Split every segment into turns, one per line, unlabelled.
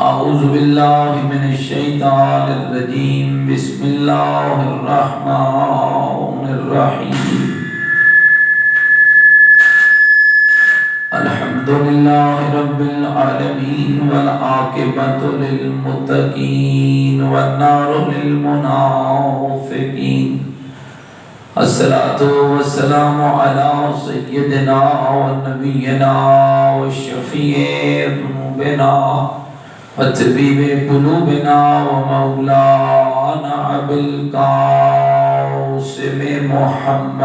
اعوذ باللہ من الشیطان الرجیم بسم اللہ الرحمن الرحیم الحمدللہ رب العالمین والعاقبۃ للمتقین والنار للمنافقین الصلاۃ والسلام علی سیدنا ونبینا وشفیع ذنوبنا وطبیب قلوبنا ومولانا ابی القاسم محمد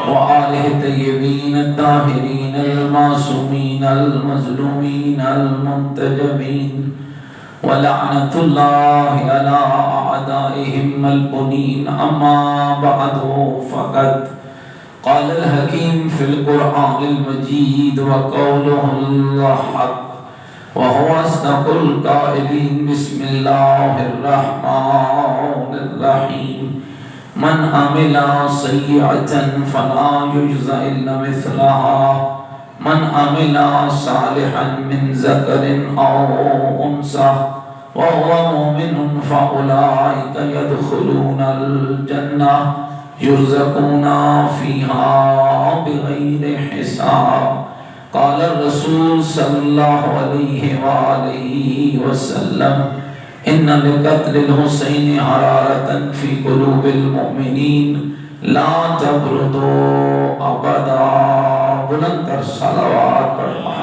وآلہ الطیبین الطاہرین المعصومین المظلومین المنتجبین ولعنۃ اللہ علی اعدائہم البنین اما بعد فقد قال الحکیم فی القرآن المجید وقولہ الحق وهو اصدق القائلین بسم اللہ الرحمن الرحیم من عمل سیئۃ فلا یجزى الا مثلها من عمل صالحا من ذکر او انثى وهو مؤمن فاولئک يدخلون الجنہ یرزقون فیہا بغیر حساب قال الرسول صلی اللہ علیہ وآلہ وسلم ان لقتل الحسین حرارتا فی قلوب المؤمنین لا تبردوا ابدا بلند کر صلوات پڑھنا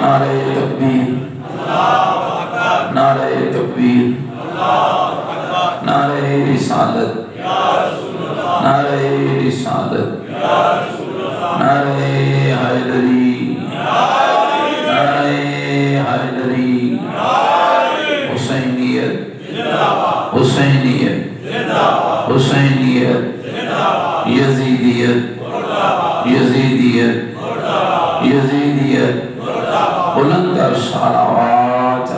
نعرہ تکبیر نعرہ تکبیر نعرہ رسالت نعرہ رسالت نعرہ حیدری نعرہ حیدری حسینیت حسینیت حسینیت یزیدیت یزیدیت یزیدیت بلند کر صلوات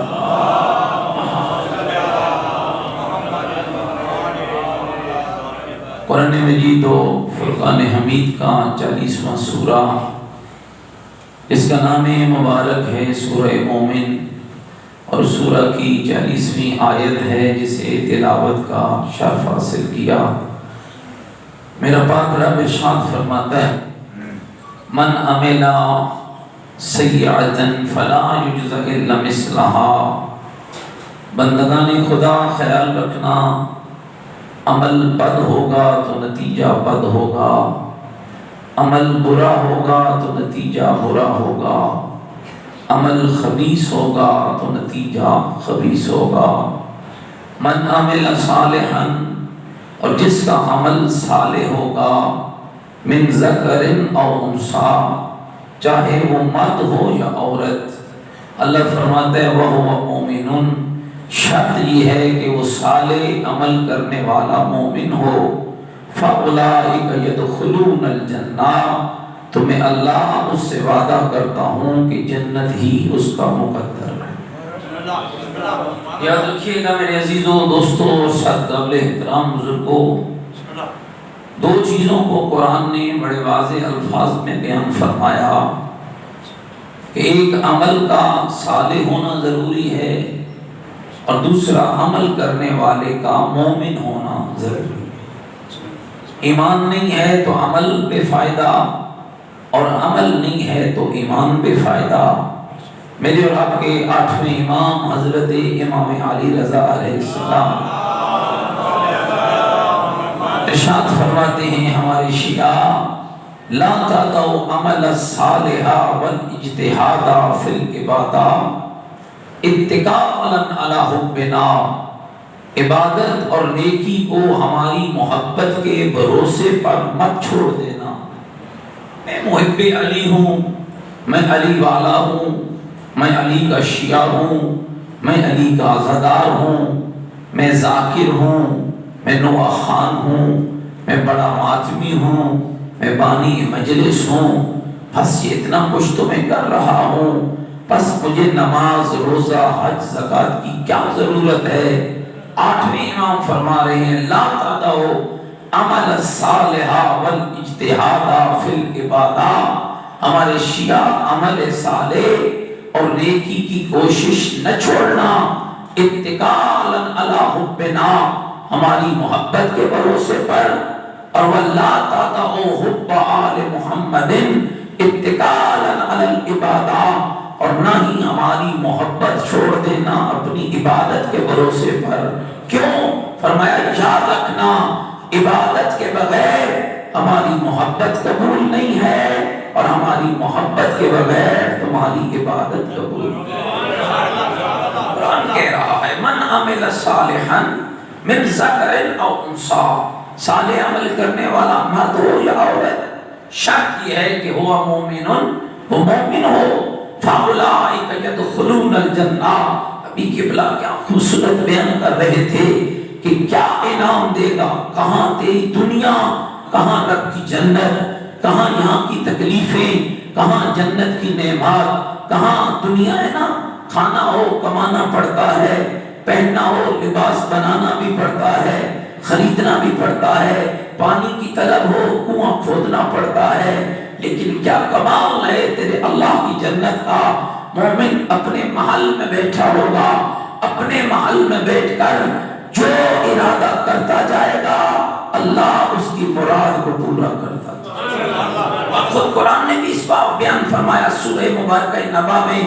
قرآن مجید و فرقان حمید کا 40واں سورہ، اس کا نام مبارک ہے سورہ مومن، اور سورہ کی 40ویں آیت ہے جسے تلاوت کا شرف حاصل کیا۔ میرا پاک رب ارشاد فرماتا ہے من عمل سیئۃ فلا یجزى الا مثلها، بندگان خدا خیال رکھنا، عمل بد ہوگا تو نتیجہ بد ہوگا، عمل برا ہوگا تو نتیجہ برا ہوگا، عمل خبیث ہوگا تو نتیجہ خبیث ہوگا۔ من عمل صالحا، اور جس کا عمل صالح ہوگا، من ذکر او انثی، چاہے وہ مرد ہو یا عورت، اللہ فرماتا ہے وَهُوَ مُؤْمِنٌ، شرط یہ ہے کہ وہ صالح عمل کرنے والا مومن ہو، فَأُولَئِكَ يَدْخُلُونَ الْجَنَّةَ، تو میں اللہ اس سے وعدہ کرتا ہوں کہ جنت ہی اس کا مقدر ہے۔ یاد رکھیے گا میرے عزیزوں، دوستوں اور ساتھ قابل احترام بزرگوں، دو چیزوں کو قرآن نے بڑے واضح الفاظ میں بیان فرمایا کہ ایک عمل کا صالح ہونا ضروری ہے، اور دوسرا عمل کرنے والے کا مومن ہونا ضروری ہے۔ ایمان نہیں ہے تو عمل بے فائدہ، اور عمل نہیں ہے تو ایمان بے فائدہ۔ میرے اور آپ کے 8ویں امام حضرت امام علی رضا علیہ السلام ارشاد فرماتے ہیں ہمارے شیعہ لا تدعوا عمل الصالح والاجتہاد فی العبادہ اتکالا علی حبنا، عبادت اور نیکی کو ہماری محبت کے بھروسے پر مت چھوڑ دینا۔ میں محب علی ہوں، میں علی والا ہوں، میں علی کا شیعہ ہوں، میں علی کا عزادار ہوں، میں ذاکر ہوں، میں نوح خان ہوں، میں بڑا ماتمی ہوں، میں بانی مجلس ہوں، بس یہ اتنا کچھ تو میں کر رہا ہوں، بس مجھے نماز روزہ حج زکوٰۃ کی کیا ضرورت ہے؟ 8ویں امام فرما رہے ہیں لا تدعوا عمل الصالحہ والاجتہاد فی العبادہ، ہمارے شیعہ عمل صالح اور نیکی کی کوشش نہ چھوڑنا، اتکالا علی حبنا، ہماری محبت کے بھروسے پر، اور وَلَا تَدَعُوا حُبَّ آلِ مُحَمَّدٍ اتکالا علی العبادہ، اور نہ ہی ہماری محبت چھوڑ دینا اپنی عبادت کے بھروسے پر۔ کیوں؟ فرمایا یاد رکھنا عبادت کے بغیر ہماری محبت قبول نہیں ہے، اور ہماری محبت کے بغیر تمہاری عبادت قبول نہیں ہے۔ قرآن کہہ رہا ہے من عمل صالحا من ذکر او انثی، صالح عمل کرنے والا مرد ہو یا عورت، شرط یہ ہے کہ ہوا مومن، وہ مومن ہو، فَأُولَٰئِكَ يَدْخُلُونَ الْجَنَّةَ۔ ابھی قبلہ کیا خوبصورت بیان کر رہے تھے کہ کیا انعام دے گا، کہاں تیری دنیا، کہاں رب کی جنت، کہاں یہاں کی تکلیفیں، کہاں جنت کی نعمات، کہاں دنیا ہے نا، کھانا ہو کمانا پڑتا ہے، پہننا ہو لباس بنانا بھی پڑتا ہے، خریدنا بھی پڑتا ہے، پانی کی طلب ہو کنواں کھودنا پڑتا ہے، لیکن کیا کمال ہے تیرے اللہ کی جنت کا۔ مومن اپنے محل میں بیٹھا ہوگا، اپنے محل میں بیٹھ کر جو ارادہ کرتا جائے گا اللہ اس کی مراد کو پورا کرتا جائے گا۔ اور خود قرآن نے بھی اس بات بیان فرمایا سورہ مبارکہ نبا میں،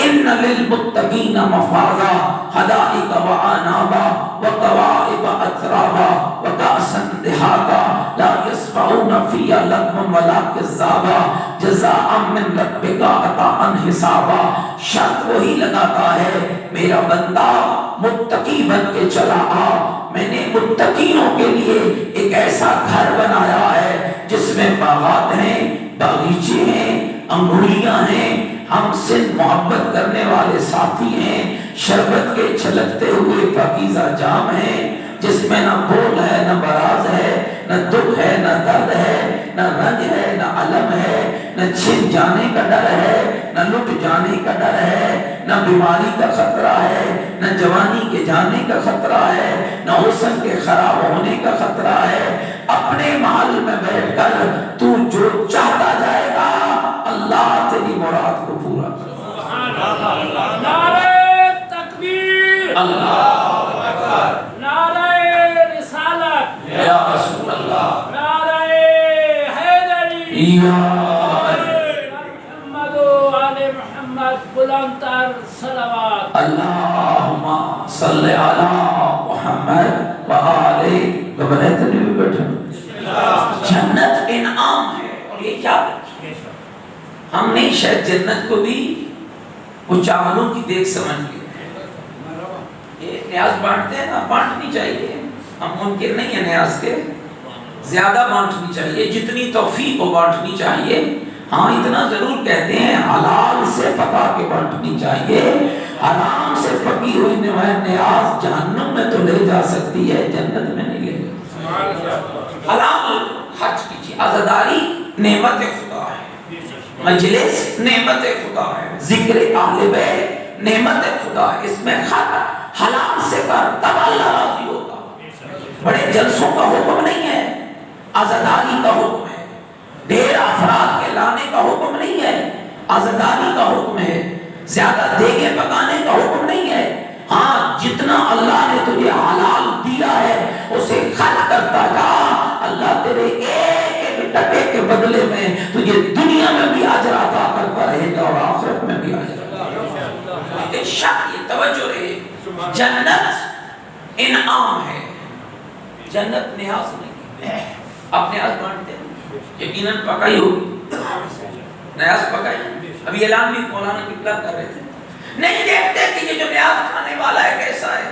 ان للمتقین مفازا حدائق وعنابا وکواعب اترابا وکأسا دہاقا لا یسمعون فیہا لغوا ولا کذابا جزاء من ربک عطاء حسابا۔ شرط وہی لگاتا ہے میرا بندہ متقی بن کے چلا آ، میں نے متقیوں کے لیے ایک ایسا گھر بنایا ہے جس میں باغات ہیں، باغیچے ہیں، انگوریاں ہیں، ہم سے محبت کرنے والے ساتھی ہیں، شربت کے چھلکتے ہوئے پاکیزہ جام ہیں، جس میں نہ بول ہے نہ براز ہے، نہ دکھ ہے نہ درد ہے، نہ رنج ہے نہ علم ہے، نہ چھن جانے کا ڈر ہے، نہ لٹ جانے کا ڈر ہے، نہ بیماری کا خطرہ ہے، نہ جوانی کے جانے کا خطرہ ہے، نہ حسن کے خراب ہونے کا خطرہ ہے۔ اپنے محل میں بیٹھ کر تو جو چاہتا جائے گا اللہ تیری مراد کو پورا کرے۔
نعرہ تکبیر،
اللہ اکبر،
نعرہ رسالت،
یا رسول اللہ،
نعرہ حیدری،
یا
محمد و آل محمد، بلند تر صلوات۔
اللہم صلی علی محمد و آلہ، گھبراہتے نہیں بھی بیٹھے۔ جنت انعام ہے، اور یہ کیا ہے؟ ہم نے شاید جنت کو بھی وہ چاولوں کی دیکھ سمجھ گئے، یہ نیاز بانٹتے ہیں نا، بانٹنی چاہیے، ہم ممکن نہیں ہے نیاز کے، زیادہ بانٹنی چاہیے، جتنی توفیق کو بانٹنی چاہیے۔ ہاں اتنا ضرور کہتے ہیں حلال سے پکا کے بانٹنی چاہیے، حرام سے پکی ہوئی نیاز جہنم میں تو لے جا سکتی ہے، جنت میں نہیں لے جا۔ حلال خرچ کیجیے، عزاداری نعمت خدا ہے، مجلس نعمت خدا ہے، ذکر اہل بیت نعمت خدا ہے، اس میں خرچ حلال سے کر تب اللہ راضی ہوگا۔ بڑے جلسوں کا حکم نہیں ہے، عزاداری کا حکم ہے، ڈھیر افراد کے لانے کا حکم نہیں ہے، عزاداری کا حکم ہے، زیادہ دیگیں پکانے کا حکم نہیں ہے۔ ہاں جتنا اللہ نے تجھے حلال دیا ہے اسے خرچ کرتا جا، اللہ تیرے ایک ایک ٹکے کے بدلے میں تجھے دنیا میں بھی اجر عطا کرتا رہے گا اور آخرت میں بھی اجر عطا کرتا رہے گا۔ شک یہ توجہ رہے، جنت انعام ہے، جنت نیاز نہیں۔ آپ نیاز مانتے ہیں؟ یقیناً پکائی ہوگی، نیاز پکائی۔ ابھی اعلان بھی مولانا قبلہ کر رہے تھے، نہیں دیکھتے کہ یہ جو نیاز کھانے والا ہے کیسا ہے،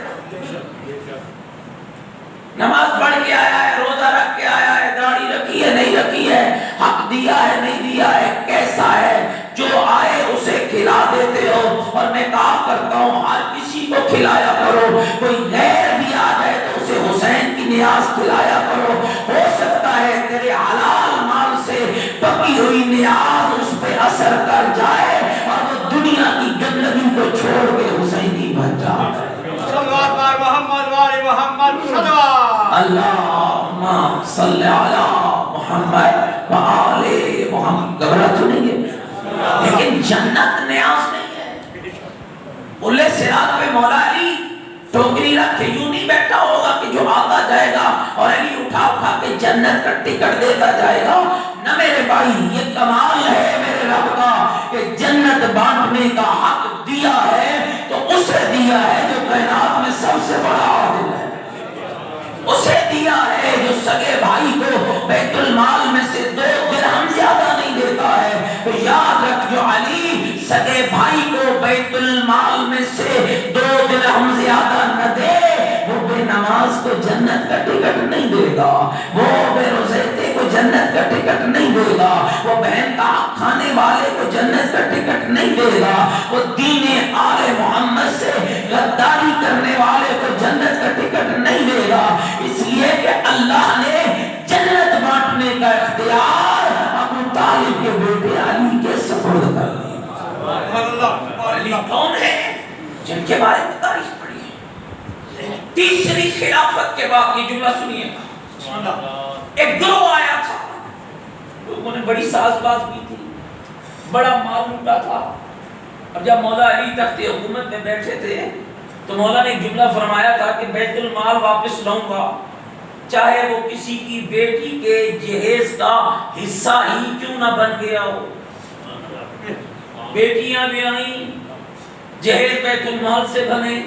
نماز پڑھ کے آیا ہے، روزہ رکھ کے آیا ہے، داڑھی رکھی ہے نہیں رکھی ہے، حق دیا ہے نہیں دیا ہے، کیسا ہے۔ جو آئے اسے کھلا دیتے ہو، اور میں کہا کرتا ہوں ہر کسی کو کھلایا کرو، کوئی غیر بھی آ جائے تو اسے حسین کی نیاز کھلایا کرو، ہو سکتا ہے تیرے حلال مال سے پکی ہوئی نیاز اس پہ اثر کر جائے اور وہ دنیا کی گندگی کو چھوڑ کے حسینی بن جائے۔
صلوات بار محمد وآل محمد صلوات۔
اللہم صلی علی محمد و آل محمد. گھبرا تو نہیں ہے لیکن جنت نیاز نہیں ہے. بلے صراط پہ مولا علی ٹوکری رکھ کے یوں نہیں بیٹھا ہوگا کہ جو آتا جائے گا اور علی اٹھا اٹھا کے جنت کا ٹکٹ دیتا جائے گا. نہ میرے بھائی، یہ کمال ہے میرے رب کا کہ جنت بانٹنے کا حق دیا ہے تو اسے دیا ہے جو کائنات میں سب سے بڑا عادل ہے. اسے دیا ہے جو سگے بھائی کو بیت المال میں سے 2 درہم زیادہ نہیں دیتا ہے. تو یاد رکھ، جو علی سگے بھائی کو بیت المال میں سے 2 درہم زیادہ نہ دے، وہ بے نماز کو جنت کا ٹکٹ نہیں دے گا، وہ بے روزے کو جنت کا ٹکٹ نہیں دے گا، وہ بہن کا کھانے والے کو جنت کا ٹکٹ نہیں دے گا، وہ دین آل محمد سے غداری کرنے والے کو جنت کا ٹکٹ نہیں دے گا. اس لیے کہ اللہ نے جنت بانٹنے کا اختیار ابو طالب کے بیٹے علی کے سپرد کر دیا. علی کون ہے؟ جن کے بارے میں تاریخ پڑھی ہے. تیسری خلافت کے بعد یہ جملہ سنیے گا، ایک گروہ آیا تھا، لوگوں نے بڑی ساز باز کی تھی، بڑا مال لوٹا تھا. اب جب مولا علی تخت حکومت میں بیٹھے تھے تو مولا نے ایک جملہ فرمایا تھا کہ بیت المال واپس لاؤں گا چاہے وہ کسی کی بیٹی کے جہیز کا حصہ ہی کیوں نہ بن گیا ہو. بیٹیاں بھی آئیں، جہیز بیت المال سے بنے،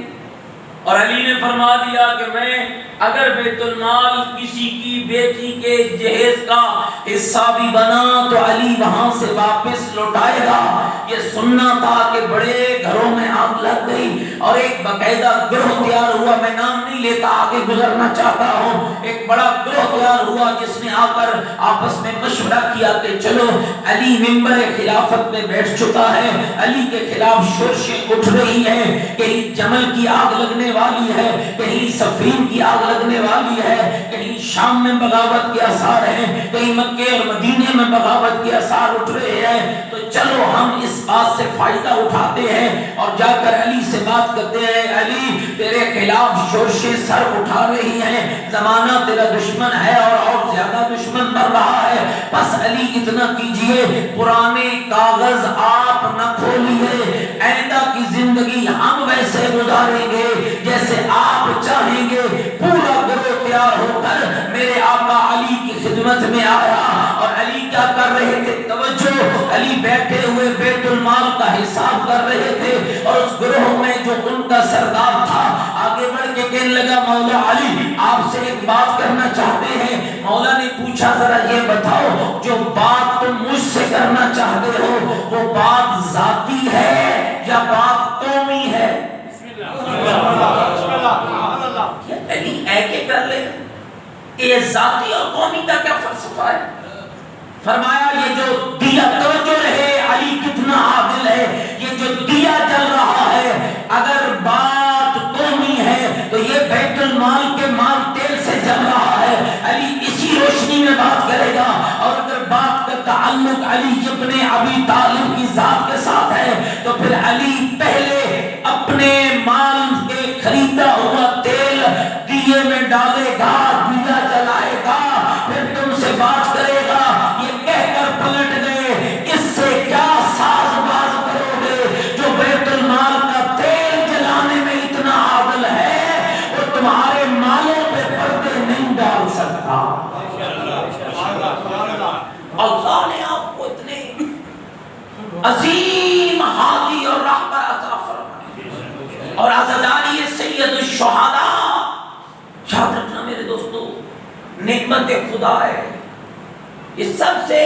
اور علی نے فرما دیا کہ میں اگر بیت المال کسی کی بیٹی کے جہیز کا حصہ بھی بنا تو علی وہاں سے واپس لوٹائے گا. یہ سننا تھا کہ بڑے گھروں میں آگ لگ گئی اور ایک باقاعدہ گروہ تیار ہوا. میں نام نہیں لیتا، آگے گزرنا چاہتا ہوں. ایک بڑا گروہ تیار ہوا جس نے آ کر آپس میں مشورہ کیا کہ چلو، علی منبر خلافت میں بیٹھ چکا ہے، علی کے خلاف شورشیں اٹھ رہی ہیں، کہیں جمل کی آگ لگنے والی ہے، کہیں صفین کی آگ لگنے والی ہے، کہیں شام میں بغاوت کے آثار ہیں، کہیں مکے اور مدینے میں بغاوت کے آثار اٹھ رہے ہیں. تو چلو ہم اس بات سے فائدہ اٹھاتے ہیں اور جا کر علی سے بات کرتے ہیں، علی تیرے خلاف شورشیں سر اٹھا رہی ہیں، زمانہ تیرا دشمن ہے اور زیادہ دشمن بن رہا ہے. بس علی اتنا کیجئے، پرانے کاغذ آپ نہ کھولیے، آئندہ کی زندگی ہم ویسے گزاریں گے جیسے آپ چاہیں گے. پورا گروہ تیار ہو کر میرے آقا علی کی خدمت میں آیا اور علی کیا کر رہے تھے؟ توجہ، علی بیٹھے ہوئے بیت المال کا حساب کر رہے تھے اور اس گروہ میں جو ان کا سردار تھا آگے بڑھ کے کہنے لگا، مولا علی آپ سے ایک بات کرنا چاہتے ہیں. مولا نے پوچھا ذرا یہ بتاؤ، جو بات تم مجھ سے کرنا چاہتے ہو وہ بات ذاتی ہے یا بات قومی ہے؟ علی ایک کر لے، یہ ذاتی اور قومی کا کیا فلسفہ ہے؟ فرمایا یہ جو دیا، توجہ رہے علی کتنا عادل ہے، یہ جو دیا جل رہا ہے اگر بات قومی ہے تو یہ بیت المال کے مال تیل سے جل رہا ہے، علی اسی روشنی میں بات کرے گا. اور اگر بات کا تعلق علی ابن ابی طالب کی ذات کے ساتھ ہے تو پھر علی پہلے اپنے مال کے خریدا ہوا تیل دیے میں ڈالے گا، دیا جلائے گا، پھر تم سے بات کرے گا. یہ کہہ کر پلٹ گئے، اس سے کیا ساز باز کرو گے؟ جو بیت المال کا تیل جلانے میں اتنا عادل ہے وہ تمہارے مالوں پہ پردے نہیں ڈال سکتا. اللہ نے آپ کو اتنے عظیم ہادی اور رہبر عطا فرمائے اور عزاداری سید الشہداء. یاد رکھنا میرے دوستو، نعمت خدا ہے. یہ سب سے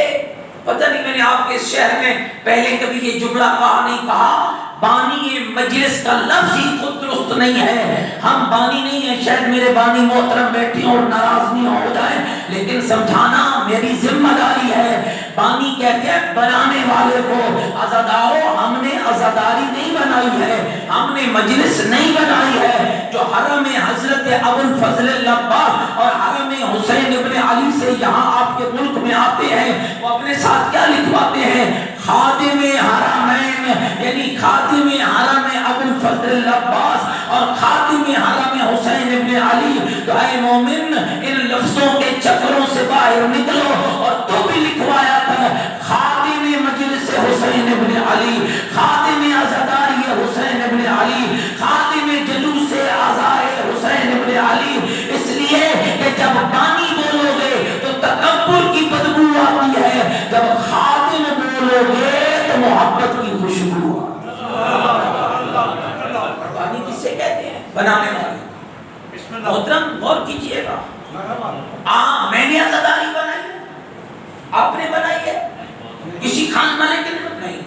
پتہ نہیں، میں نے آپ کے اس شہر میں پہلے کبھی یہ جملہ کہا نہیں کہا، بانی مجلس کا لفظ ہی خود درست نہیں ہے. ہم بانی نہیں ہیں، شاید میرے بانی محترم بیٹھے اور ناراض نہیں ہو جائیں، لیکن سمجھانا میری ذمہ داری ہے. بانی کہتے ہیں بنانے والے کو. عزادارو، ہم نے عزاداری نہیں بنائی ہے، ہم نے مجلس نہیں بنائی ہے. جو حرم حضرت ابو الفضل العباس اور حرم حسین ابن علی سے یہاں آپ کے ملک میں آتے ہیں وہ اپنے ساتھ کیا لکھواتے ہیں؟ خادم حرمین، یعنی خادم حرم ابو الفضل العباس اور خاتم حرم حسین ابن علی، تو اے مومن ان لفظوں کے چکروں سے باہر نکلو، اور تو بھی لکھوایا تھا خاتم مجلس حسین ابن علی، خاتم عزاداری حسین ابن علی، خاتم جلوس آزائے حسین ابن علی، اس لیے کہ جب بانی بولو گے تو تکبر کی بدبو آتی ہے، جب خاتم بولو گے تو محبت کی خوشبو آتی ہے۔ بانی کسے کہتے ہیں؟ بنانے والے۔ محترم غور کیجئے گا، میں نے عزاداری بنائی ہے، آپ نے بنائی ہے، کسی خان ملک نے بنائی؟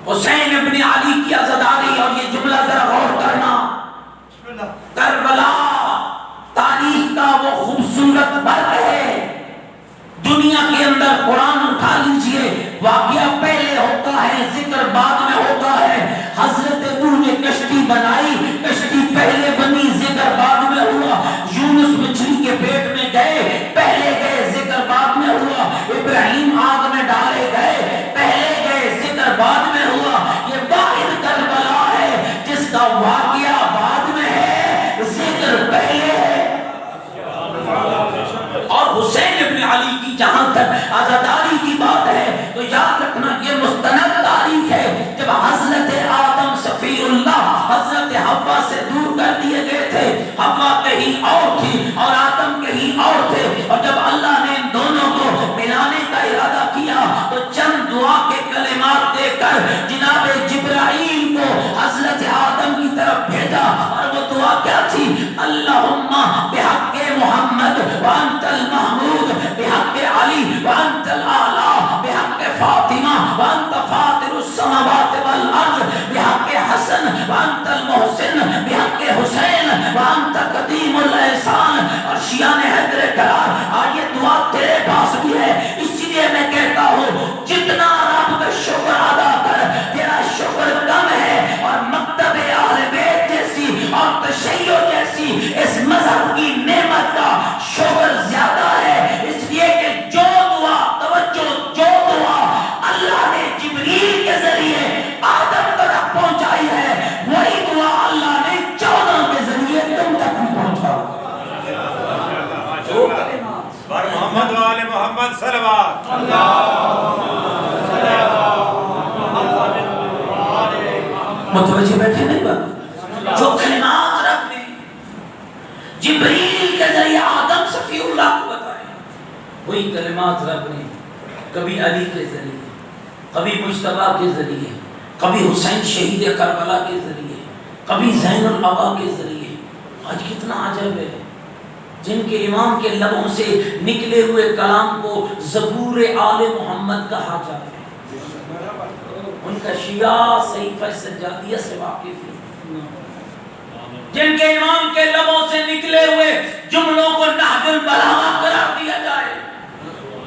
حسین ابن علی کی عزاداری، اور یہ جملہ ذرا غور کرنا، کربلا تاریخ کا وہ خوبصورت برق ہے۔ دنیا کے اندر قرآن اٹھا لیجئے، واقعہ پہلے ہوتا ہے، ذکر بعد میں ہوتا ہے۔ حضرت نوح نے کشتی بنائی، کشتی پہلے بنی، ذکر بعد میں ہوا۔ یونس مچھلی کے پیٹ میں گئے، پہلے گئے، ذکر بعد میں ہوا۔ ابراہیم آگ میں ڈالے گئے، پہلے گئے، ذکر بعد میں ہوا۔ یہ واحد کربلا ہے جس کا واقعہ بعد میں ہے، ذکر پہلے ہے۔ اور حسین ابن علی کی جہاں تک عزاداری کی بات ہے تو یاد رکھنا یہ مستند تاریخ ہے، جب حضرت آدم صفی اللہ حضرت حوا سے دور کر دیے گئے تھے، حوا کہیں اور تھی اور آدم کہیں اور تھے، اور جب اللہ نے ان دونوں کو ملانے کا ارادہ کیا تو چند دعا کے کلمات دے کر جناب جبرائیل کو حضرت آدم کی طرف بھیجا، اور وہ دعا کیا تھی؟ اللہم بحق محمد وانت المحمود بحق علی وانت الاعلی بحق فاطمہ وانت فاطر السماوات والارض بحق حسن وانت المحسن بحق حسین وانت قدیم الاحسان۔ اور شیعہ نے حیدر قرار، آج یہ دعا تیرے پاس بھی ہے، اسی لیے میں کہتا ہوں جتنا رب کا شکر ادا کر تیرا شکر کم ہے، اور مکتب اہل بیت جیسی اور تشیع جیسی اس مذہب کی نعمت کا شکر زیادہ ہے، اس لیے کہ جو دعا، توجہ، جو دعا اللہ نے جبریل کے ذریعے آدم تک پہنچائی ہے، وہی دعا اللہ نے 14 کے ذریعے تم تک بھی پہنچا۔
محمد وآل محمد صلوات
متوجہ بیٹھے نہیں بات؟ جو کلمات رب نے جبریل کے ذریعے آدم صفی اللہ کو بتائے، وہی کلمات رب نے کبھی علی کے ذریعے، کبھی مجتبیٰ کے ذریعے، کبھی حسین شہید کربلا کے ذریعے، کبھی زین العبا کے ذریعے۔ آج کتنا عجب ہے، جن کے امام کے لبوں سے نکلے ہوئے کلام کو زبور آل محمد کہا جاتا ہے، ان کا شیعہ صحیفہ سجادیہ سے واقف ہے، جن کے امام کے لبوں سے نکلے ہوئے جملوں کو نہج البلاغہ قرار دیا جائے،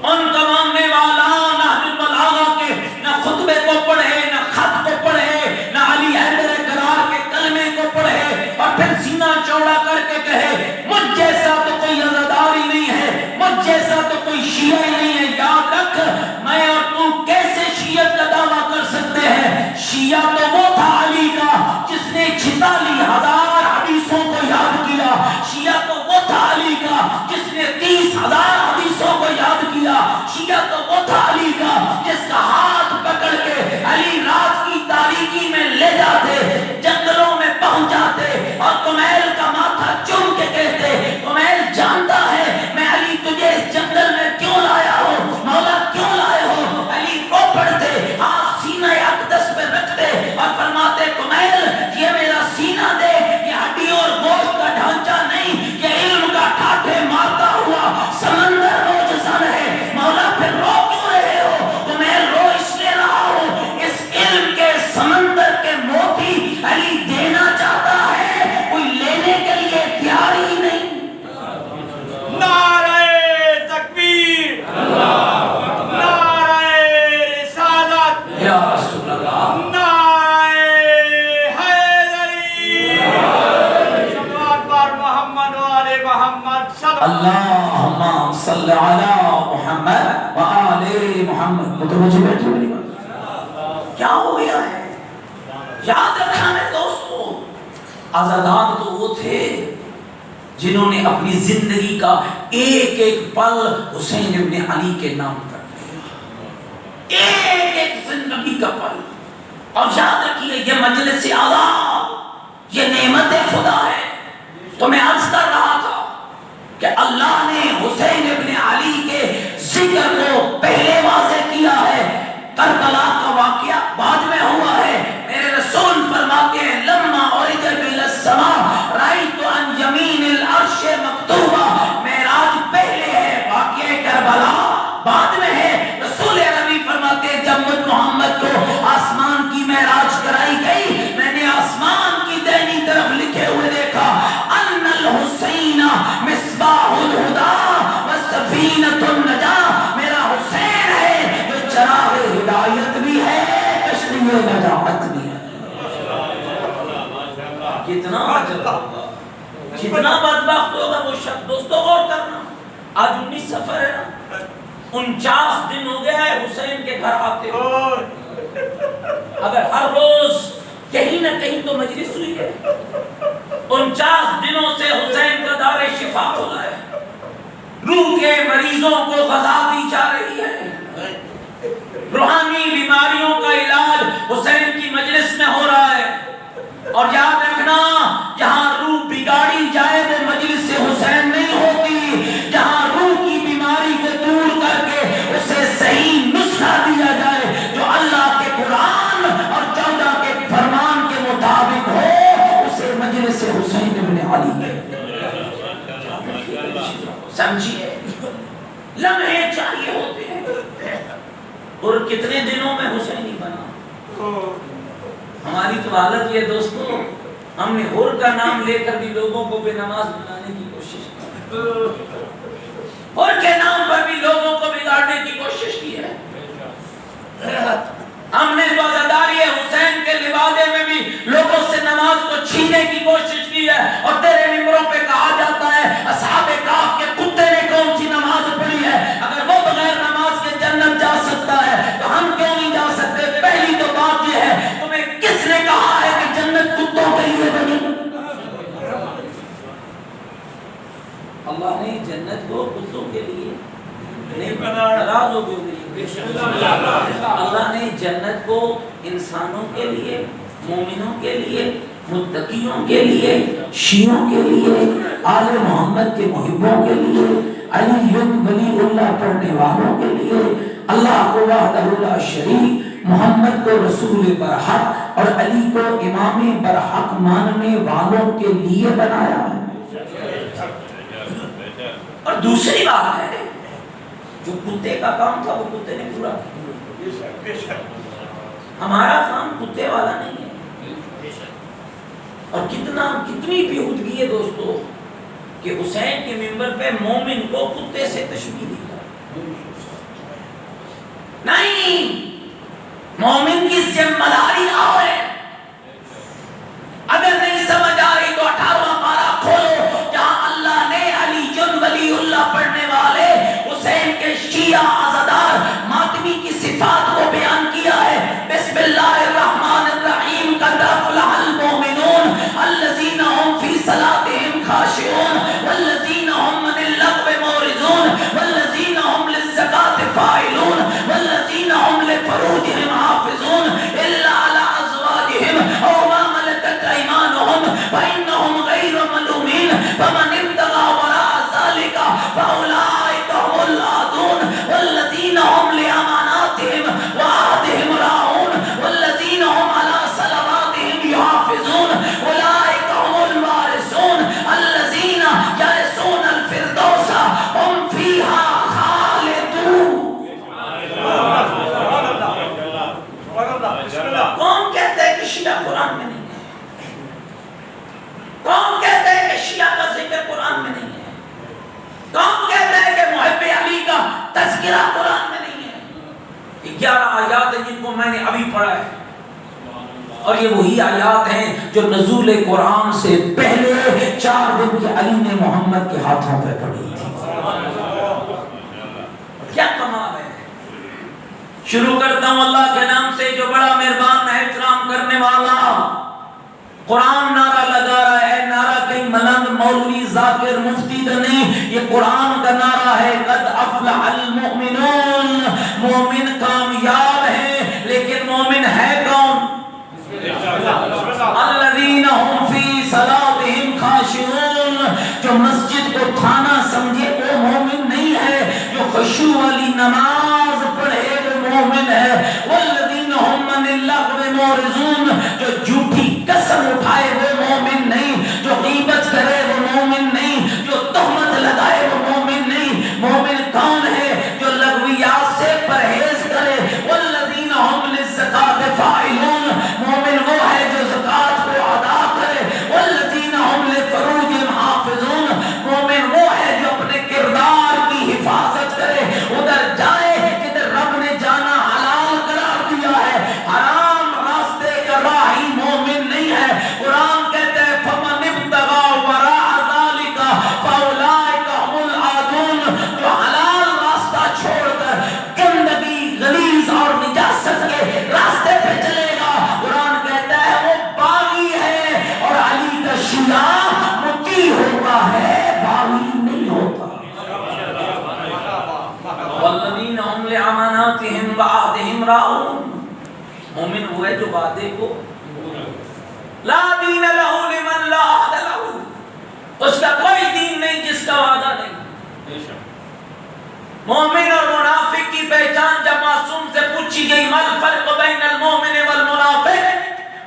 ان کا ماننے والا نہج البلاغہ کے نہ خطبے کو پڑھے، نہ خط کو پڑھے، نہ علی حیدر قرار کے کلمے کو پڑھے، اور پھر سینہ چوڑا کر کے کہے مجھ جیسا تو کوئی عزاداری نہیں ہے، مجھ جیسا تو کوئی شیعہ ہی نہیں ہے۔ یاد رکھ، میں اور تو کیسے شیعت کا دعویٰ کر سکتے ہیں؟ شیعہ تو وہ تھا علی کا جس نے 46,000 حدیثوں کو یاد کیا، شیعہ تو وہ تھا علی کا جس نے 30,000 حدیثوں کو یاد کیا، شیعہ تو وہ تھا علی کا جس کا ہاتھ پکڑ کے علی رات کی تاریکی میں لے جاتے، جنگلوں میں پہنچ جاتے، اور کمیل کا ماتھا چوم کے کہتے کمیل جانتا ہے میں علی تجھے اس جنگل میں کیوں لایا ہوں، مولا کیوں لائے ہو؟ علی رو پڑتے، ہاتھ سینہ اقدس پہ رکھتے اور فرماتے کمیل یہ میرا سینہ دے، یہ ہڈی اور گوشت کا ڈھانچہ نہیں، یہ علم کا ٹھاٹھے مارتا ہوا سمندر روزن ہے، مولا پھر رو کیوں رہے ہو؟ کمیل رو اس لیے رہا ہوں، اس علم کے سمندر کے موتی علی دینا چاہتا ہے، کوئی لینے کے لیے تیار ہی نہیں۔
نعرہ تکبیر، نعرہ رسالت،
یا رسول اللہ،
نعرہ حیدری، صلوات بر محمد و آل محمد صلوات۔
اللہم صلی علی محمد و آل محمد۔ متوجہ بیٹھے میری بات؟ کیا ہو گیا ہے؟ یاد رکھنا میرے دوستو، عزادار تو وہ تھے جنہوں نے اپنی زندگی کا ایک ایک پل حسین ابن علی کے نام کر دیا، ایک ایک زندگی کا پل۔ اور یاد رکھیے یہ مجلس اعلیٰ یہ نعمت خدا ہے۔ تو میں عرض کر رہا تھا کہ اللہ نے حسین ابن علی کے ذکر کو پہلے واضح کیا ہے، کربلا کا واقعہ بعد میں ہوا ہے۔ میرے رسول فرماتے ہیں لما عرج بالسماء رأیت عن یمین العرش مکتوبہ، معراج پہلے ہے، واقعہ کربلا بعد میں ہے۔ رسول عربی فرماتے ہیں جب مجھ محمد کو آسمان کی معراج کرائی گئی، میں نے آسمان کی دائنی طرف لکھے ہوئے دیکھا ان الحسین مصباح الہدی وسفینۃ النجاۃ، میرا حسین ہے جو چراغ ہدایت بھی ہے، کشتی نجات بھی ہے۔ کتنا بدبخت ہوگا وہ شخص، دوستو غور کرنا، آج 19 سفر ہے نا، 49 دن ہو گیا ہے حسین کے گھر آتے ہوئے، اگر ہر روز کہیں نہ کہیں تو مجلس ہوئی ہے۔ 49 دنوں سے حسین کا دار شفا کھلا ہے، روح کے مریضوں کو غذا دی جا رہی ہے، روحانی بیماریوں کا علاج حسین کی مجلس میں ہو رہا ہے۔ اور یاد رکھنا جہاں روح بگاڑی جائے وہ مجلس سے حسین نہیں ہوتی، جہاں روح کی بیماری کو دور کر کے اسے صحیح نسخہ دیا جائے جو اللہ کے قرآن اور 14 کے فرمان کے مطابق ہو، اسے مجلس سے حسین ابن علی سمجھیے۔ لمحے چاہیے ہوتے ہیں، اور کتنے دنوں میں حسین ہی بنا۔ ہماری تو حالت یہ دوستو، ہم نے حر کا نام لے کر بھی لوگوں کو بے نماز بنانے کی کوشش کی، حر کے نام پر بھی لوگوں کو بگاڑنے کی کوشش کی ہے۔ ہم نے عزاداری حسین کے لبادے میں بھی لوگوں سے نماز کو چھیننے کی کوشش کی ہے، اور تیرے ممبروں پہ کہا جاتا ہے اصحاب کہف کے کتے نے کون سی نماز پڑھی ہے، اگر وہ بغیر نماز کے جنت جا سکتا ہے تو ہم کیوں نہیں جا سکتے؟ پہلی تو بات یہ ہے تمہیں کس نے کہا ہے کہ جنت کتوں کے لیے بنی؟ اللہ نے جنت کو کتوں کے لیے نہیں بنایا، ناراض ہو گئے۔ اللہ نے جنت کو انسانوں کے لیے، مومنوں کے لیے، متقیوں کے لیے، شیعوں کے لیے، آل محمد کے محبوں کے لیے، علی ولی اللہ پڑھنے والوں کے لیے، اللہ کو وحدہ لا شریک، محمد کو رسول برحق اور علی کو امام برحق ماننے والوں کے لیے بنایا ہے۔ اور دوسری بات ہے جو کتے کا کام تھا وہ کتے نے پورا کیا، ہمارا کام کتے والا نہیں ہے۔ اور کتنی بیہودگی ہے دوستو کہ حسین کے منبر پہ مومن کو کتے سے تشبیہ دی جائے۔ نہیں، مومن کی ذمہ داری اور ہے۔ اگر نہیں سمجھ آ رہی تو 18واں پارہ کھولو جہاں اللہ نے علی ولی اللہ پڑھنے والے حسین کے شیعہ عزادار ماتمی کی صفات کو بیان کیا ہے۔ بسم اللہ الرحمن الرحیم، قد افلح المؤمنون الذین هم فی صلاتهم خاشعون والذین هم عن اللغو معرضون والذین هم للزکاة فاعلون والذین هم لفروجهم حافظون الا علی ازواجهم او ما ملکت ایمانهم فانهم غیر ملومین فمن ابتغى وراء ذلك فاولئک هم العادون والذین هم لاماناتهم وعهدهم راعون والذین هم على صلواتهم يحافظون اولئک هم الوارثون الذین یرثون الفردوس هم فیها خالدون۔ کون کہتا ہے کہ شیعہ قرآن میں نہیں ہے؟ کون کہتا ہے کہ شیعہ کا ذکر قرآن میں نہیں ہے؟ کون کہتا ہے کہ محب علی کا تذکرہ قرآن میں نہیں ہے؟ 11 آیات ہیں جن کو میں نے ابھی پڑھا ہے، اور یہ وہی آیات ہیں جو نزول قرآن سے پہلے 4 دن کے علی نے محمد کے ہاتھوں پہ پڑھی تھی۔ کیا کمال ہے! شروع کرتا ہوں اللہ کے نام سے جو بڑا مہربان ہے، احترام کرنے والا۔ قرآن نعرہ لگا مولوی ذاکر مفتی کا نہیں، یہ قرآن کا نعرہ ہے، قد افلح المؤمنون، مومن کامیاب ہے، لیکن مومن ہے کون؟ الذین هم فی صلاتهم خاشعون، جو مسجد کو تھانہ سمجھے وہ مومن نہیں ہے، جو خشوع والی نماز پڑھے وہ مومن ہے۔ والذین هم عن اللغو معرضون، جو جھوٹی قسم اٹھائے وہ مومن نہیں، جو غیبت کرے وہ مومن نہیں، جو تہمت لگائے وہ مومن نہیں۔ مومن کون ہے؟ جو لغویات سے پرہیز کرے۔ والذین هم للزکاۃ فاعلون، مومن وہ ہے جو زکات کو ادا کرے۔ والذین هم لفروجهم حافظون، مومن وہ ہے جو اپنے کردار کی حفاظت کرے، ادھر جائے جدھر رب نے جانا حلال قرار دیا ہے، حرام راستے کا راہی مومن نہیں ہے۔ قرآن کہتا ہے فمن ابتغى وراء ذلك فاولئک هم العادون، جو حلال راستہ چھوڑ کر گندگی غلیظ اور نجاست کے راستے پہ چلے گا، قرآن کہتا ہے وہ باغی ہے، اور علی کا شیعہ مطیع ہوتا ہے، باغی نہیں ہوتا۔ والذین هم لأماناتهم وعهدهم راعون، مومن وہ ہے جو وعدے کو لا دین لہ لمن لا عہد لہ، اس کا کوئی دین نہیں جس کا وعدہ نہیں۔ مومن اور منافق کی پہچان جب معصوم سے پوچھی گئی مل فرق بین المومن والمنافق،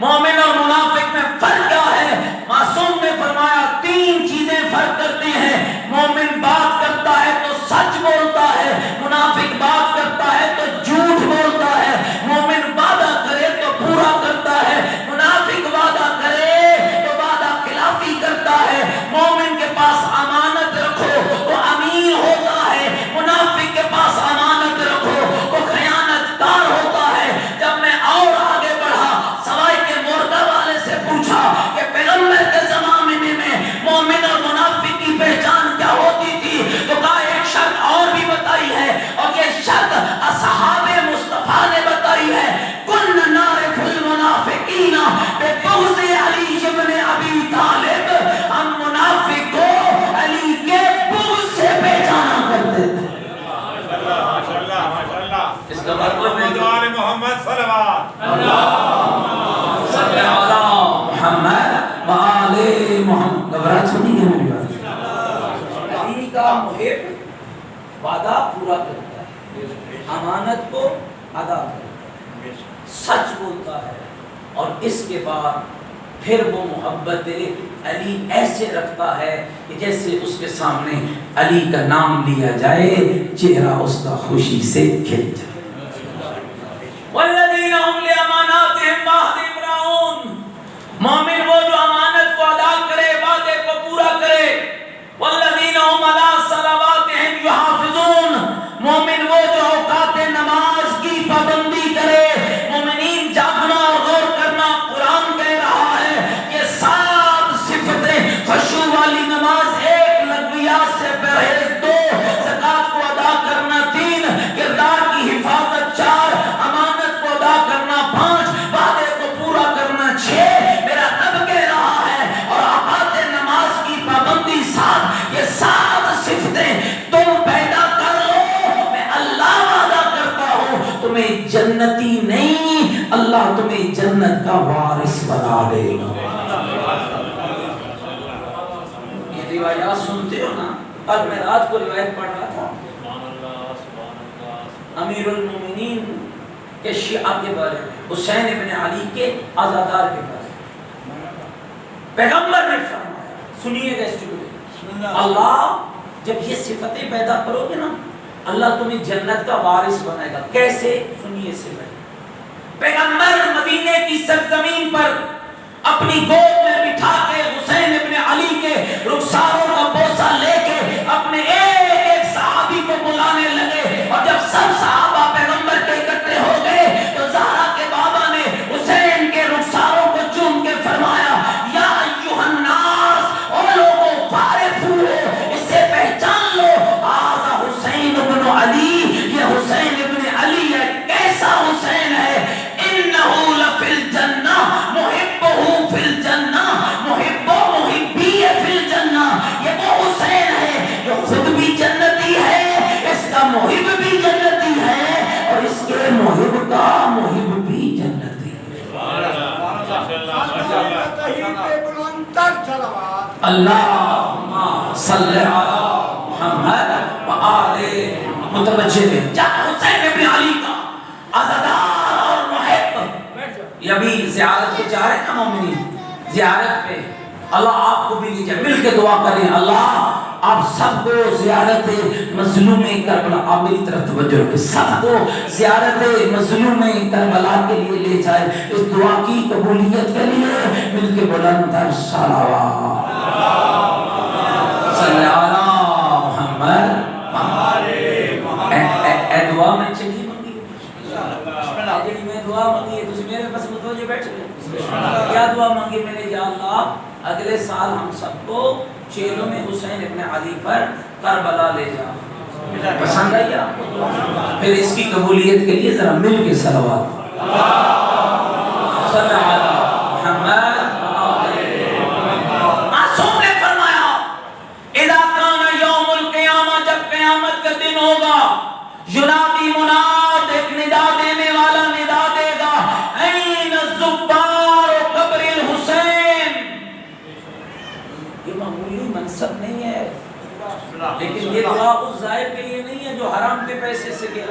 مومن اور منافق میں فرق کیا ہے؟ معصوم نے فرمایا تین چیزیں فرق کرتے ہیں، مومن بات کرتا ہے تو سچ بولتا ہے، منافق بات کرتا ہے تو جھوٹ بولتا ہے۔ مومن وعدہ کرے تو پورا کرتا ہے، منافق وعدہ کرے تو وعدہ خلافی کرتا ہے۔ مومن کے پاس امانت رکھو تو امین ہوتا ہے، منافق کے پاس امانت رکھو تو خیانت کار ہوتا ہے۔ جب میں اور آگے بڑھا، سوائے کے مردہ والے سے پوچھا کہ پیغمبر کے زمانے میں مومن اور منافق کی پہچان کیا ہوتی تھی، تو کہا ایک شرط اور بھی بتائی ہے، اور یہ شرط اصحاب مصطفیٰ نے بتائی ہے، کن نعرف المنافقین ببغض علی ابن ابی طالب، ہم منافق کو علی کے بغض سے پہچانا کرتے تھے۔ اس کا مطلب ہے
محمد صلوات
صلی علی محمد وآل محمد۔ گھبراہٹ سنی ہے میری بات؟ علی کا محب وعدہ پورا کرتا ہے، امانت کو ادا کرتا ہے، سچ بولتا ہے، اور اس کے بعد پھر وہ محبت علی ایسے رکھتا ہے کہ جیسے اس کے سامنے علی کا نام لیا جائے چہرہ اس کا خوشی سے کھل جائے۔ والذین هم لأماناتهم وعهدهم راعون، مومن وہ جو امانت کو ادا کرے، وعدے کو پورا کرے۔ والذین هم علی صلواتهم یحافظون، مومن وہ جو اوقات نماز کی پابندی کرے۔ مومنین جاگنا اور غور کرنا، قرآن کہہ رہا ہے یہ 7 صفتیں، خشوع والی نماز 1، لغویات سے پرہیز 2، زکات کو ادا کرنا 3، کردار کی حفاظت 4، امانت کو ادا کرنا 5، وعدے کو پورا کرنا 6۔ میرا رب کہہ رہا ہے اور اوقات نماز کی پابندی 7، یہ 7 صفتیں تم پیدا کر لو، میں اللہ وعدہ کرتا ہوں تمہیں جنتی نہیں، اللہ تمہیں جنت کا وارث بنا دے گا۔ یہ روایات سنتے ہو نا؟ کل میں رات کو روایت پڑھ رہا تھا امیر المومنین کے شیعہ کے بارے میں، حسین ابن علی کے عزادار کے بارے میں پیغمبر نے فرمایا، سنیے گا اس جملے، اللہ جب یہ صفتیں پیدا کرو گے نا، اللہ تمہیں جنت کا وارث بنائے گا۔ کیسے؟ سنیے سے پہلے پیغمبر مدینے کی سرزمین پر اپنی گود میں بٹھا کے حسین ابن علی کے رخساروں کا بوسہ لے کے اپنے ایک ایک صحابی کو بلانے لگے، اور جب سب صحابہ پیغمبر کے اکٹھے ہو گئے تو زہرا کے بابا نے حسین کے رخساروں کو چوم کے فرمایا یا ایھا الناس، اور لوگوں فارغ ہو، اسے پہچان لو، ھذا حسین ابن علی، یہ حسین ابن علی ہے۔ کیسا حسین ہے؟ انہ لفی الجنہ محبہ فی الجنہ، محب و محبی فی الجنہ، محب بھی جنتی ہے اور اس کے محب کا محب بھی جنتی ہے۔ اللہم صلی علی محمد وآل متوجہ ہے۔ جب حسین ابن علی کا عزادار اور محب یہ بھی زیارت کو چاہ رہے ہیں نا مومنین، زیارت پہ اللہ آپ کو بھی لیجئے، مل کے دعا کریں اللہ آپ سب کو زیارت مظلوم کربلا، آپ میری طرف توجہ رکھیں، سب کو زیارت مظلوم کربلا کے لیے لے جائے۔ اس دعا کی قبولیت کے لیے مل کے بلند تر صلوات صلی علی محمد۔ اے دعا میں چنگی منگی جڑی میں دعا منگی ہے تسی میرے پاس متوجہ بیٹھ گئے، کیا دعا مانگی میں نے؟ یا اللہ اگلے سال ہم سب کو چیلوں میں حسین ابن علی پر کربلا لے جا۔ پسند آئی آپ کو؟ پھر اس کی قبولیت کے لیے ذرا مل کے صلوات صلی علی محمد۔ معصوم نے فرمایا اذا کان یوم القیامہ، جب قیامت کا دن ہوگا، ینادی مناد، ایک ندا دینے والا ندا دے گا، این الزبار قبر الحسین۔ یہ معمولی منصب نہیں ہے، لیکن یہ دعا اس ظاہر کے لیے نہیں ہے جو حرام کے پیسے سے گیا،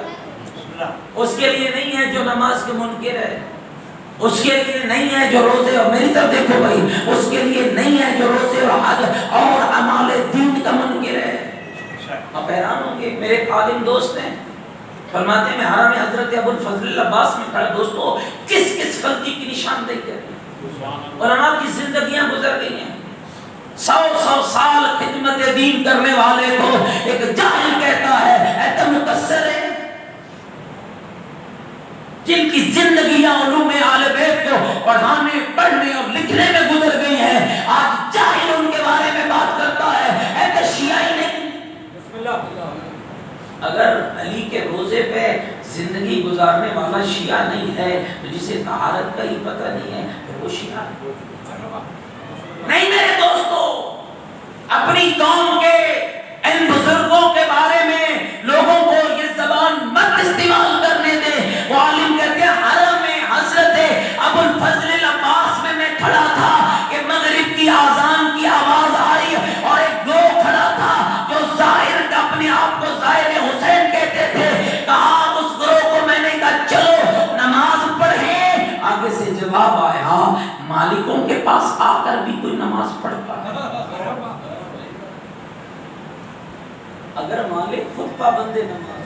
اس کے لیے نہیں ہے جو نماز کے منکر ہے، اس کے لیے نہیں ہے جو روزے، اور میری طرف دیکھو بھائی، اس کے لیے نہیں ہے جو روزے اور حج اور اعمال دین کا منکر ہے۔ آپ حیران ہوں گے، میرے عالم دوست ہیں، فرماتے ہیں میں حرم حضرت ابو الفضل العباس میں کھڑا دوستو کس کس غلطی کی نشاندہی کریں، علماء کی زندگیاں گزر گئی ہیں، 100 سال خدمت دین کرنے والے کو ایک جاہل کہتا ہے اے تم مقصر ہے، جن کی زندگیاں علوم آل بیت کو پڑھانے پڑھنے اور لکھنے میں گزر گئی ہیں، آج جاہل ان کے بارے میں بات کرتا ہے اے تو شیعی نہیں۔ اگر علی کے روزے پہ زندگی گزارنے والا شیعہ نہیں ہے تو جسے طہارت کا ہی پتہ نہیں ہے پھر وہ شیعہ نہیں۔ میرے دوستو، اپنی قوم کے ان بزرگوں کے بارے میں لوگوں کو یہ زبان مت استعمال کرنے دے۔ وہ عالم کہتے ہیں حرم میں حضرت ابو الفضل العباس میں کھڑا تھا کہ مغرب کی آذان کی آواز آئی اور ایک لوگ کھڑا تھا جو ظاہر اپنے آپ کو ظاہر حسین کہتے تھے، کہا اس گروہ کو میں نے کہا چلو نماز پڑھیں، آگے سے جواب آیا مالکوں کے پاس آ کر بھی کوئی نماز پڑھتا ہے؟ اگر مالک خود پابند نماز،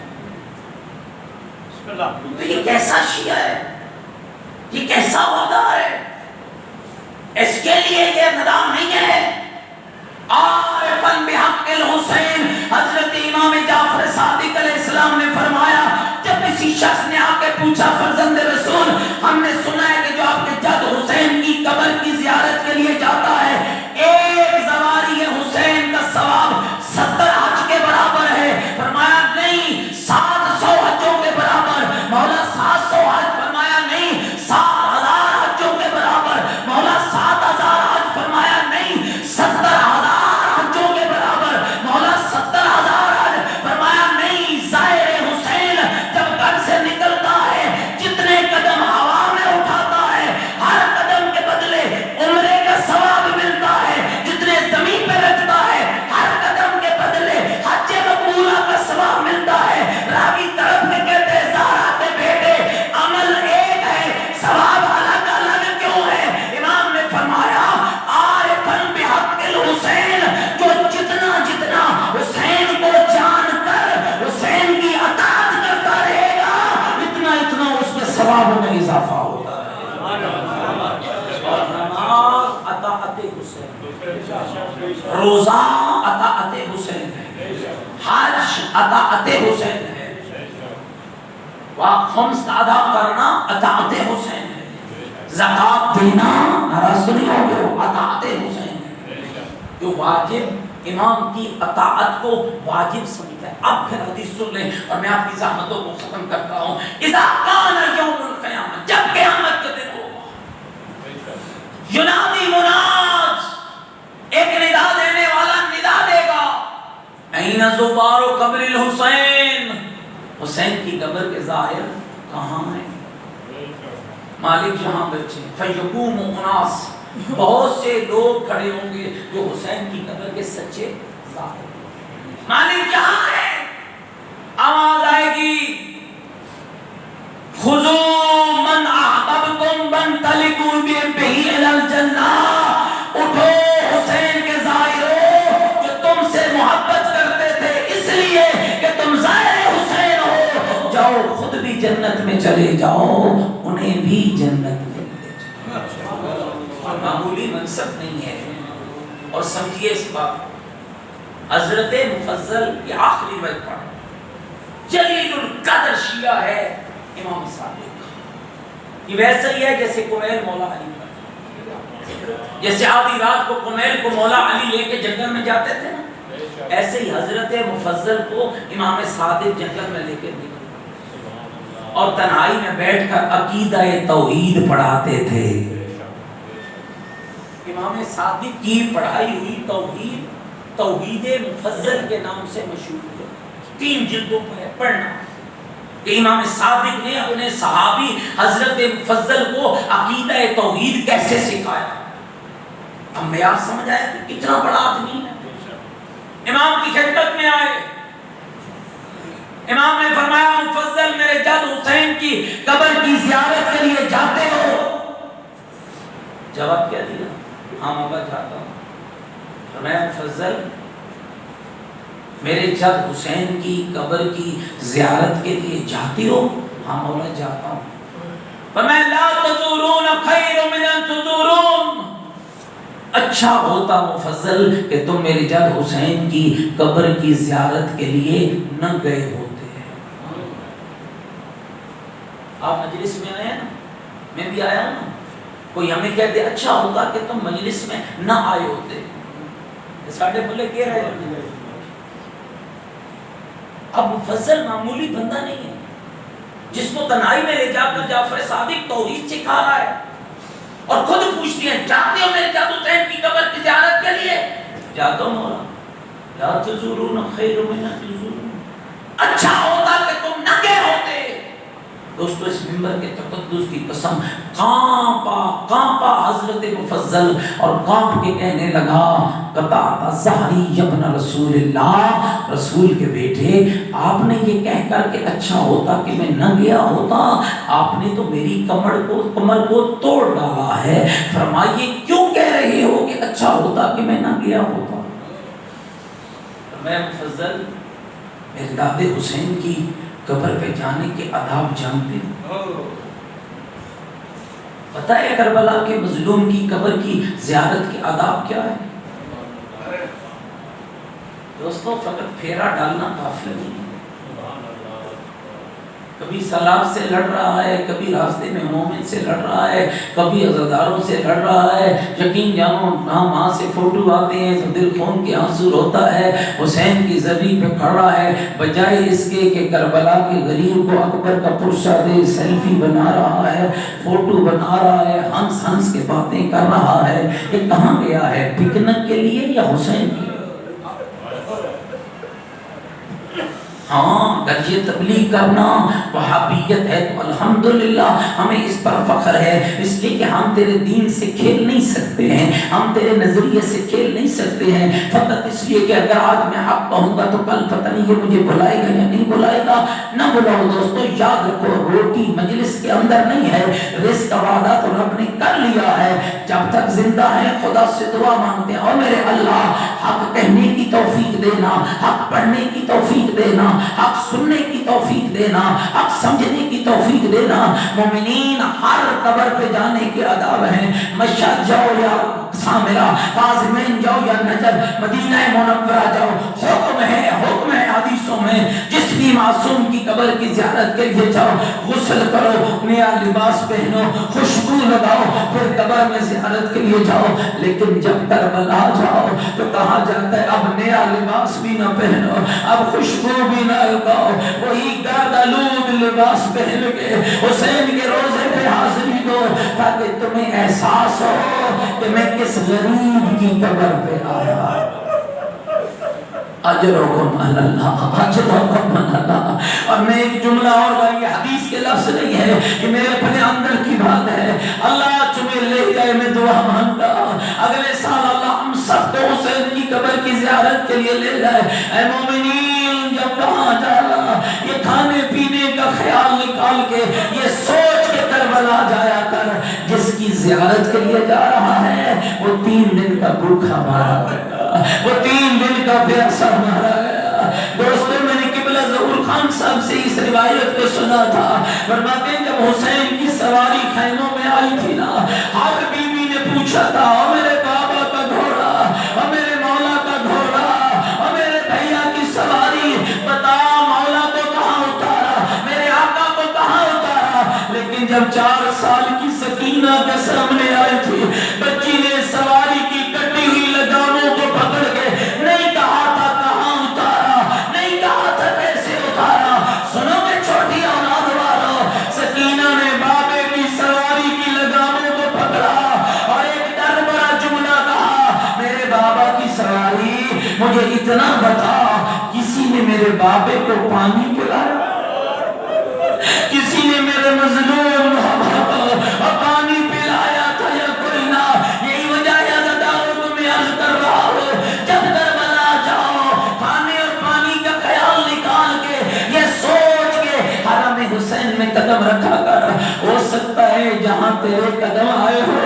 تو یہ کیسا شیعہ ہے، یہ کیسا وفادار ہے؟ اس کے لیے یہ ندا نہیں ہے۔ عارفاً بحق الحسین، حضرت امام جعفر صادق علیہ السلام نے فرمایا جب کسی شخص نے آ کے پوچھا فرزند رسول ہم نے سنا ہے کہ جو آپ کے جد حسین کی قبر کی زیارت کے لیے جاتا ہے ایک زواری حسین کا ثواب 70 حج کے برابر ہے، فرمایا نہیں 700 حجوں کے برابر، مولا 700 حج، فرمایا نہیں 7000 حجوں کے برابر، مولا 7000 حج، فرمایا نہیں 70,000 حجوں کے برابر، مولا 70,000 حج، فرمایا نہیں۔ ظاہر حسین جب گھر سے نکلتا ہے جتنے قدم ہوا میں اٹھاتا ہے ہر قدم کے بدلے عمرے کا ثواب ملتا ہے، جتنے زمین پہ رکھتا ہے ہر قدم کے بدلے حج مقبولہ کا ثواب ملتا ہے۔ راوی طرف کے کہتے ہیں زہرا کے بیٹے عمل ایک ہے ثواب الگ الگ کیوں ہے؟ امام نے فرمایا عارفاً بحق الحسین، جو جتنا جتنا حسین کو جان کر حسین کی اطاعت کرتا رہے گا اتنا اتنا اس کے ثواب میں اضافہ ہوتا ہے۔ اور نماز اطاعت حسین، روزہ اطاعت حسین ہے، حج اطاعت حسین ہے، خمس ادا کرنا اطاعت حسین ہے، زکات دینا ناراض نہیں ہو گئے اطاعت حسین ہے۔ جو واجب امام کی اطاعت کو واجب سمجھتا ہے۔ اب پھر حدیث سن لیں اور میں آپ کی زحمتوں کو ختم کرتا ہوں۔ اذا کان یوم القیامہ، جب قیامت کا دن ہوگا، ینادی مناد، ایک ندا دینے والا ندا دے گا، این زبار قبر الحسین، قبر کے ظاہر کہاں ہیں؟ مالک جہاں بیٹھے فیقوم اناس، بہت سے لوگ کھڑے ہوں گے جو حسین کی قبر کے سچے ظاہر ہیں۔ مالک جہاں ہے، آواز آئے گی خذوا من احببتم وانطلقوا به الى الجنہ، اٹھو حسین کے ظاہروں جو تم سے محبت کرتے تھے اس لیے کہ تم ظاہر حسین ہو، جاؤ خود بھی جنت میں چلے جاؤ، انہیں بھی جنت میں لے جاؤ۔ معمولی منصب نہیں ہے۔ اور سمجھیے اس بات، حضرت مفضل یہ آخری وقت پڑھا، جلیل القدر شیعہ ہے امام صادق، یہ ویسا ہی ہے جیسے کمیل مولا علی کا، جیسے آدھی رات کو کمیل کو مولا علی لے کے جنگل میں جاتے تھے نا، ایسے ہی حضرت مفضل کو امام صادق جنگل میں لے کے نکلے اور تنہائی میں بیٹھ کر عقیدہ توحید پڑھاتے تھے۔ امام صادق کی پڑھائی ہوئی توحید مفضل کے نام سے مشہور ہے، 3 جلدوں میں ہے، پڑھنا کہ امام صادق نے اپنے صحابی حضرت مفضل کو عقیدہ توحید کیسے سکھایا۔ اب معیار سمجھ آیا کہ کتنا بڑا آدمی ہے۔ امام کی خدمت میں آئے، امام نے فرمایا مفضل میرے جد حسین کی قبر کی زیارت کے لیے جاتے ہو؟ جواب کیا دیا؟ ہاں مولا جاتا ہوں۔ فرمایا مفضل میرے جد حسین کی قبر کی زیارت کے لیے جاتی ہو؟ ہاں مولا جاتا ہوں۔ فرمایا لا تزورون خیر من ان تزورون، اچھا ہوتا مفضل کہ تم میرے جد حسین کی قبر کی زیارت کے لیے نہ گئے ہوتے ہیں۔ آپ مجلس میں آئے نا، میں بھی آیا نا، کوئی ہمیں کہتے اچھا ہوتا کہ تم مجلس میں نہ آئے ہوتے، ساڑھے بولے کہہ رہے ہیں۔ اب مفضل معمولی بندہ نہیں ہے جس کو تنہائی میں لے جا کر جعفر صادق توحید سکھا رہا ہے، اور خود پوچھتی ہیں جاتے ہو میرے جد حسین کی قبر کی زیارت کے لیے؟ جاتا ہوں مولا۔ لا تزورون خیر من ان تزورون، اچھا ہوتا کہ تم نہ گئے ہوتے۔ دوستو اس منبر کے تقدس کی قسم، کانپا حضرت مفضل اور کانپ کے کہنے لگا قطعت ظہری ابن رسول اللہ، رسول کے بیٹے آپ نے یہ کہہ کر کہ اچھا ہوتا کہ میں نہ گیا ہوتا، آپ نے تو میری کمر کو توڑ ڈالا ہے۔ فرمائیے کیوں کہہ رہے ہو کہ اچھا ہوتا کہ میں نہ گیا ہوتا؟ میں مفضل میرے داد حسین کی قبر پہ جانے کے آداب جانتے ہوں؟ پتہ ہے کربلا کے مظلوم کی قبر کی زیارت کے آداب کیا ہے؟ دوستو فقط پھیرا ڈالنا کافی نہیں ہے، کبھی سلاب سے لڑ رہا ہے، کبھی راستے میں مومن سے لڑ رہا ہے، کبھی عزاداروں سے لڑ رہا ہے، یقین جانو ماں سے فوٹو آتے ہیں تو دل خون کے آنسو روتا ہے، حسین کی زمین پہ کھڑا ہے، بجائے اس کے کہ کربلا کے غریب کو اکبر کا پرچہ دے، سیلفی بنا رہا ہے، فوٹو بنا رہا ہے، ہنس کے باتیں کر رہا ہے۔ یہ کہاں گیا ہے، پکنک کے لیے یا حسین کی؟ ہاں اگر یہ تبلیغ کرنا وہابیت ہے تو الحمدللہ ہمیں اس پر فخر ہے، اس لیے کہ ہم تیرے دین سے کھیل نہیں سکتے ہیں، ہم تیرے نظریے سے کھیل نہیں سکتے ہیں، فقط اس لیے کہ اگر آج میں حق کہوں گا تو کل پتہ نہیں یہ مجھے بلائے گا یا نہیں بلائے گا۔ نہ بلاؤ دوستو، یاد رکھو روٹی مجلس کے اندر نہیں ہے، رزق کا وعدہ تو رب نے کر لیا ہے، جب تک زندہ ہے خدا سے دعا مانگتے ہیں اور میرے اللہ حق کہنے کی توفیق دینا، حق پڑھنے کی توفیق دینا، حق سننے کی توفیق دینا، حق سمجھنے کی توفیق دینا۔ مومنین ہر قبر پہ جانے کے آداب ہیں، مشہد جاؤ یا سامرہ، قازمین جاؤ یا نجف، مدینہ منورہ جاؤ، حکم ہے حدیثوں میں جس بھی معصوم کی قبر کی زیارت کے لیے جاؤ غسل کرو، نیا لباس پہنو، خوشبو لگاؤ، پھر قبر میں زیارت کے لیے جاؤ۔ لیکن جب کربلا جاؤ تو کہا جاتا ہے اب نیا لباس بھی نہ پہنو، اب خوشبو بھی نہ لگاؤ، وہی گردالود لباس پہن کے حسین کے روزے پہ حاضری دو تاکہ تمہیں احساس ہو کہ میں کس غریب کی قبر پہ آیا۔ اجرکم علی اللہ، اجرکم علی اللہ۔ اور میں ایک جملہ اور کا، یہ حدیث کے لفظ نہیں ہے، یہ میرے اپنے اندر کی بات ہے۔ اللہ تمہیں لے جائے، میں دعا مانگتا اگلے سال اللہ ہم سب کو حسین کی قبر کی زیارت کے لیے لے جائے۔ اے مومنین، جب وہاں جانا، یہ کھانے پینے کا خیال نکال کے، یہ سوچ کے کربلا جایا کر، جس کی زیارت کے لیے جا رہا ہے وہ 3 دن کا بھوکا مارا گیا، وہ 3 دن کا پیاسا مارا گیا۔ دوستوں، میں نے قبلہ ظہور خان صاحب سے اس روایت کو سنا تھا، فرماتے ہیں جب حسین کی سواری خیموں میں آئی تھی نا، ہر بیوی نے پوچھا تھا، او میرے بابا کا گھوڑا، او میرے مولا کا گھوڑا، او میرے بھیا کی سواری، بتا مولا کو کہاں اتارا، میرے آقا کو کہاں اتارا۔ لیکن جب 4 سال کی سکینہ کے سامنے آئی تھی، بچی نے سواری کی کٹی ہوئی لگاموں کو پکڑ کے نہیں کہا تھا کہاں اتارا، نہیں کہا تھا کیسے اتارا۔ سنو میں چھوٹی اولاد والوں، سکینہ نے بابے کی سواری کی لگاموں کو پکڑا اور ایک ڈر بڑا جملہ کہا، میرے بابا کی سواری، مجھے اتنا بتا، کسی نے میرے بابے کو پانی پلایا؟ کسی نے میرے مظلوم اور پانی پلایا تھا یا کوئی نہ؟ یہی وجہ ہے عزیزانو، تمہیں عرض کر رہا ہوں، جب کربلا جاؤ، کھانے اور پانی کا خیال نکال کے، یہ سوچ کے حرم حسین میں قدم رکھا کر۔ ہو سکتا ہے جہاں تیرے قدم آئے ہو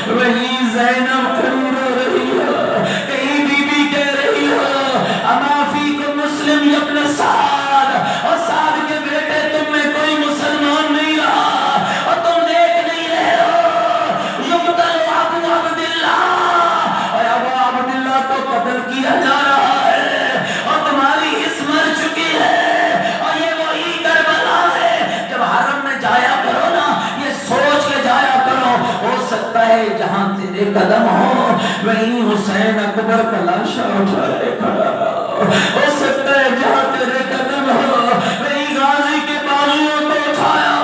وہیں زینب کھڑی رو رہی ہو، کہیں بی بی کہہ رہی ہو اما فیکم مسلم ابن سعد، اور سعد کے بیٹے تم میں کوئی مسلمان نہیں رہا، اور تم دیکھ نہیں رہے ہو یقتل ابو عبداللہ، اور ابو عبداللہ کو قتل کیا جا رہا ہے، اور تمہاری حص مر چکی ہے، اور یہ وہی کربلا ہے۔ جب حرم میں جایا کرو نا، یہ سوچ کے جایا کرو، ہو سکتا ہے جہاں تیرے قدم ہو وہیں حسین اکبر کا لاشا اٹھا کے کھڑا ہو سکتا ہے جہاں تیرے قدم ہو وہیں غازی کے بازوؤں کو اٹھایا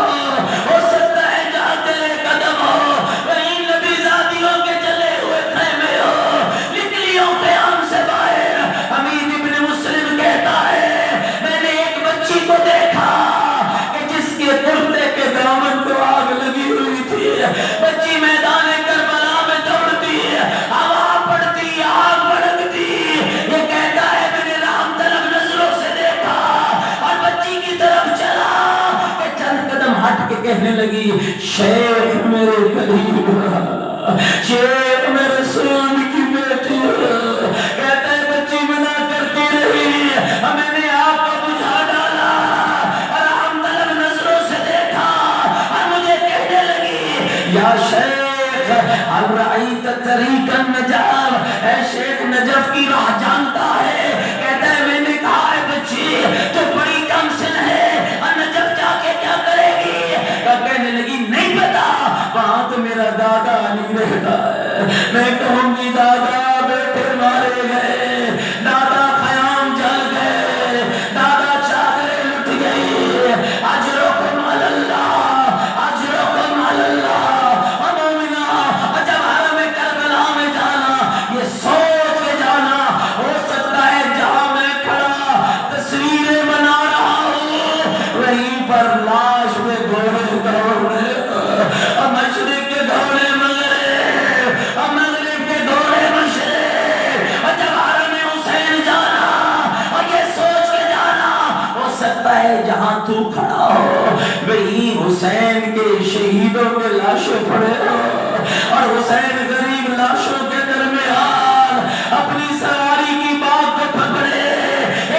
ہو سکتا ہے جہاں تیرے قدم ہو وہیں نبی زادیوں کے جلے ہوئے خیمے ہو، نکلیوں قیام سے باہر۔ حمید ابن مسلم کہتا ہے، میں نے ایک بچی کو دیکھا کہ جس کے کرتے کے دامن کو آگ لگی ہوئی تھی، بچی میدان کربلا میں دوڑتی، ہوا پڑتی، آگ بھڑکتی، یہ کہتا ہے میں نے رام طلب نظروں سے دیکھا اور بچی کی طرف چلا کہ چند قدم ہٹ کے کہنے لگی، شیخ میرے قریب، شیخ میں رسول کی بیٹی، کہتا ہے بچی منع کرتی رہی، میں نے آپ کو بجھا ڈالا اور رام طلب نظروں سے دیکھا اور مجھے کہنے لگی، یا شیخ ہل رأیت طریق النجف، اے شیخ نجف کی راہ جانتا ہے؟ کہتا ہے میں نے کہا ہے بچی تو بڑی کم سن ہے، اور نجف جا کے کیا کرے گی؟ کہنے لگی نہیں پتا، وہاں تو میرا دادا علی رہتا ہے، میں کہوں گی دادا بیٹے مارے گئے، دادا خیام جل گئے، دادا چادریں لٹ گئی، اجرکم علی اللہ، اجرکم علی اللہ۔ جہاں تو کھڑا ہو وہیں حسین کے شہیدوں کے لاشوں پڑے ہو، اور حسین غریب لاشوں کے درمیان اپنی سواری کی بات کو پکڑے،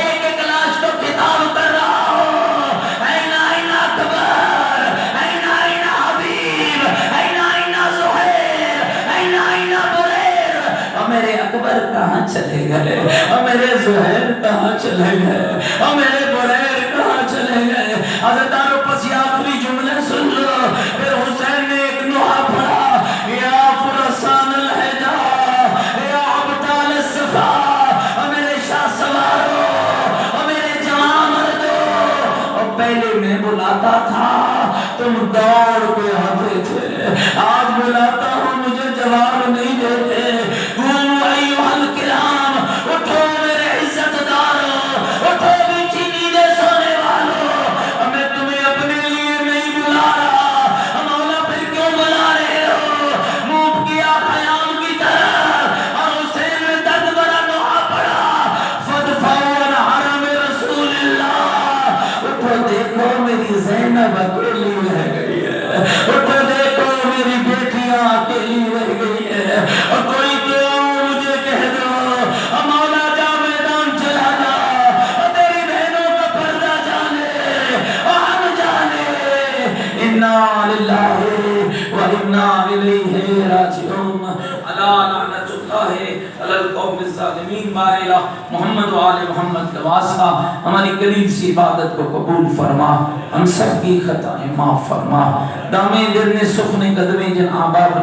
ایک ایک لاش کو خطاب کر رہا ہو، این این اکبر، این این حبیب، این این زہیر، این این بریر۔ اور میرے اکبر کہاں چلے گئے، اور میرے زہیر کہاں چلے گئے، اور میرے بریر کہاں چلے گئے؟ حضرتانو پس یہ آخری جملے سن لو۔ پھر حسین نے ایک نوحہ پڑھا، یا فرسان الحجا، یا عبدال الصفا، اور میرے شاہ سوارو، اور میرے جوان مردو، اور پہلے میں بلاتا تھا تم دوڑ کے آتے تھے، آج بلاتا ہوں مجھے جواب نہیں دیتے۔ قوموا ایھا الکرام، اٹھو میرے عزت دار زینب اکیلی رہ گئی ہے، اٹھو دیکھو میری بیٹیاں اکیلی رہ گئی ہے، اور کوئی تو مجھے کہہ دو مولا جا میدان چلا جا، اور تیری بہنوں کا پردہ جانے اور ہم جانے، انا للہ و انا الیہ راجعون، الا لعنت اللہ علی القوم الظالمین۔ بارے محمد و آل محمد کا واسطہ ہماری قریب سی عبادت کو قبول فرما، ہم سب کی خطائیں معاف فرما، دامے درنے سخن قدمیں جن آباب